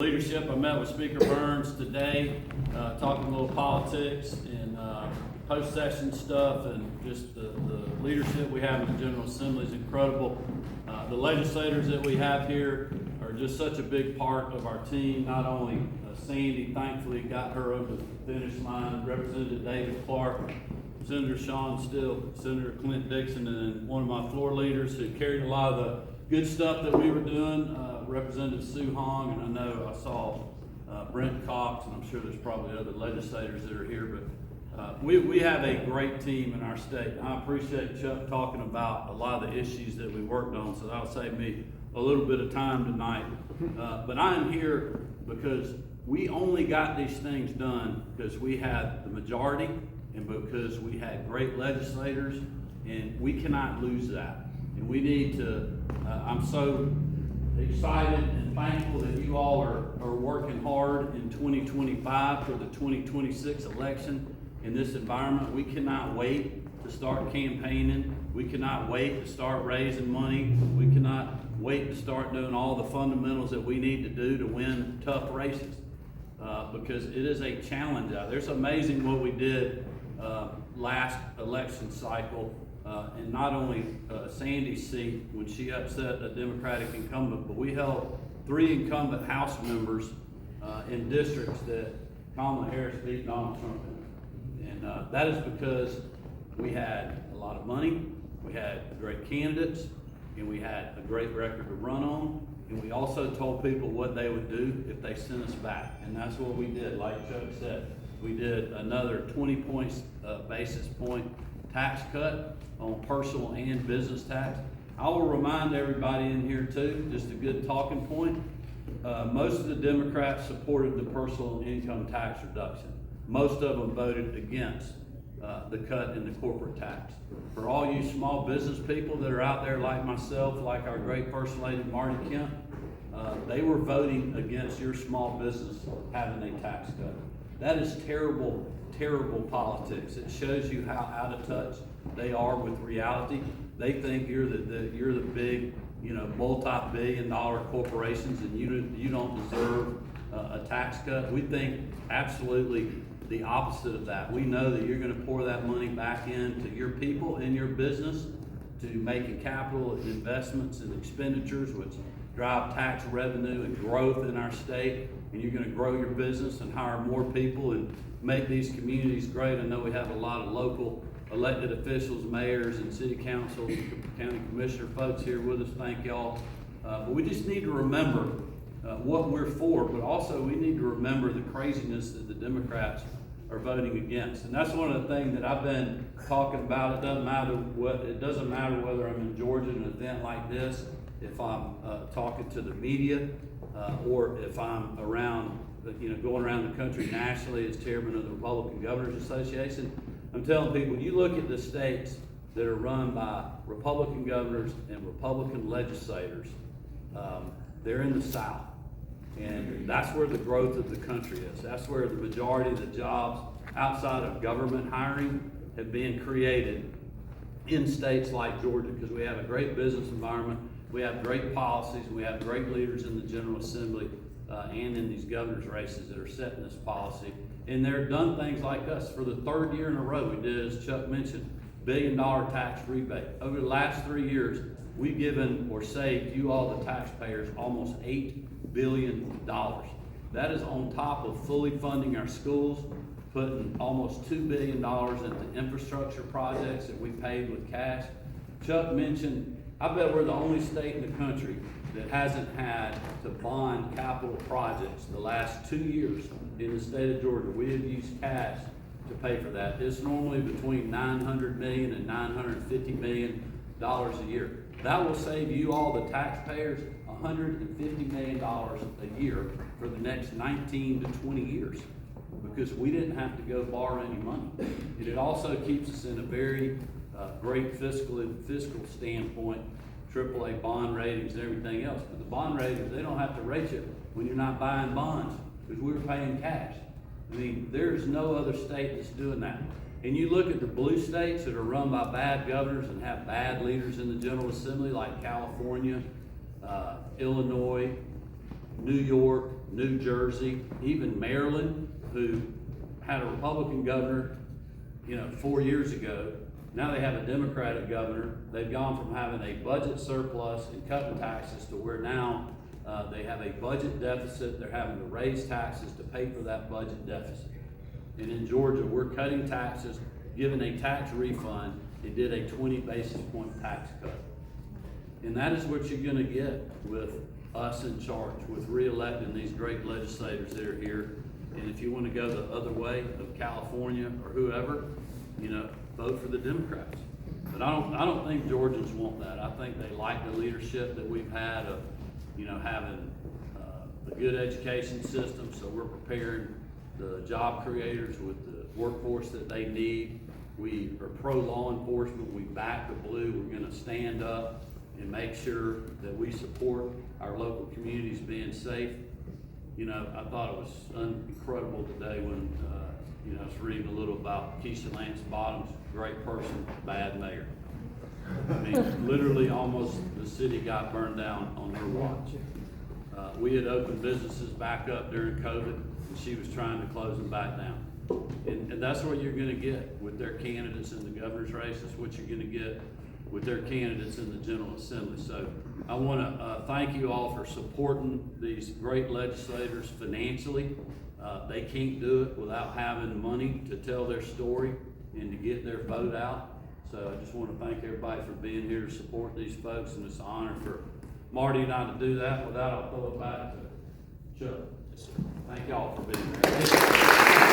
Leadership. I met with Speaker Burns today, talking a little politics and post-session stuff, and just the leadership we have in the General Assembly is incredible. The legislators that we have here are just such a big part of our team. Not only Sandy, thankfully, got her over the finish line, Representative David Clark, Senator Sean Still, Senator Clint Dixon, and one of my floor leaders who carried a lot of the good stuff that we were doing, Representative Sue Hong, and I know I saw Brent Cox, and I'm sure there's probably other legislators that are here, but we have a great team in our state. I appreciate Chuck talking about a lot of the issues that we worked on, so that'll save me a little bit of time tonight. But I am here because we only got these things done because we had the majority and because we had great legislators, and we cannot lose that. And we need to, I'm so excited and thankful that you all are working hard in 2025 for the 2026 election in this environment. We cannot wait to start campaigning. We cannot wait to start raising money. We cannot wait to start doing all the fundamentals that we need to do to win tough races, because it is a challenge out there. It's amazing what we did last election cycle. And not only Sandy's seat when she upset a Democratic incumbent, but we held 3 incumbent House members in districts that Kamala Harris beat Donald Trump in. And that is because we had a lot of money, we had great candidates, and we had a great record to run on. And we also told people what they would do if they sent us back. And that's what we did. Like Chuck said, we did another 20 basis point tax cut on personal and business tax. I will remind everybody in here too, just a good talking point, most of the Democrats supported the personal income tax reduction. Most of them voted against the cut in the corporate tax. For all you small business people that are out there like myself, like our great First Lady Marty Kemp, they were voting against your small business having a tax cut. That is terrible, terrible politics. It shows you how out of touch they are with reality. They think you're the big, multi-billion-dollar corporations, and you don't deserve a tax cut. We think absolutely the opposite of that. We know that you're going to pour that money back into your people and your business to making capital investments and expenditures, which drive tax revenue and growth in our state. And you're going to grow your business and hire more people and make these communities great. I know we have a lot of local elected officials, mayors and city council, county commissioner folks here with us. Thank y'all. But we just need to remember what we're for, but also we need to remember the craziness that the Democrats are voting against. And that's one of the things that I've been talking about. It doesn't matter whether I'm in Georgia at an event like this, if I'm talking to the media, or if I'm around, going around the country nationally as chairman of the Republican Governors Association. I'm telling people, you look at the states that are run by Republican governors and Republican legislators, they're in the South. And that's where the growth of the country is. That's where the majority of the jobs outside of government hiring have been created in states like Georgia, because we have a great business environment, we have great policies, we have great leaders in the General Assembly and in these governor's races that are setting this policy. And they're done things like us. For the 3rd year in a row, we did, as Chuck mentioned, $1 billion tax rebate. Over the last 3 years, we've given or saved you all, the taxpayers, almost $8 billion. That is on top of fully funding our schools, putting almost $2 billion into infrastructure projects that we paid with cash. Chuck mentioned, I bet we're the only state in the country that hasn't had to bond capital projects the last 2 years in the state of Georgia. We have used cash to pay for that. It's normally between $900 million and $950 million a year. That will save you all, the taxpayers, $150 million a year for the next 19 to 20 years, because we didn't have to go borrow any money. And it also keeps us in a very great fiscal standpoint, AAA bond ratings and everything else. But the bond ratings, they don't have to rate you when you're not buying bonds, because we were paying cash. I mean, there's no other state that's doing that. And you look at the blue states that are run by bad governors and have bad leaders in the General Assembly, like California, Illinois, New York, New Jersey, even Maryland, who had a Republican governor, 4 years ago. Now they have a Democratic governor. They've gone from having a budget surplus and cutting taxes to where now they have a budget deficit. They're having to raise taxes to pay for that budget deficit. And in Georgia, we're cutting taxes, giving a tax refund, and did a 20 basis point tax cut. And that is what you're gonna get with us in charge, with re-electing these great legislators that are here. And if you wanna go the other way of California or whoever, vote for the Democrats. But I don't think Georgians want that. I think they like the leadership that we've had of, having a good education system, so we're preparing the job creators with the workforce that they need. We are pro-law enforcement. We back the blue. We're gonna stand up and make sure that we support our local communities being safe. I thought it was incredible today when, I was reading a little about Keisha Lance Bottoms, great person, bad mayor. I mean, literally almost the city got burned down on her watch. We had opened businesses back up during COVID, and she was trying to close them back down. And that's what you're gonna get with their candidates in the governor's race. That's what you're gonna get with their candidates in the General Assembly. So I wanna thank you all for supporting these great legislators financially. They can't do it without having money to tell their story and to get their vote out. So I just wanna thank everybody for being here to support these folks, and it's an honor for Marty and I to do that. With that, I'll throw it back to Chuck. Thank y'all for being here.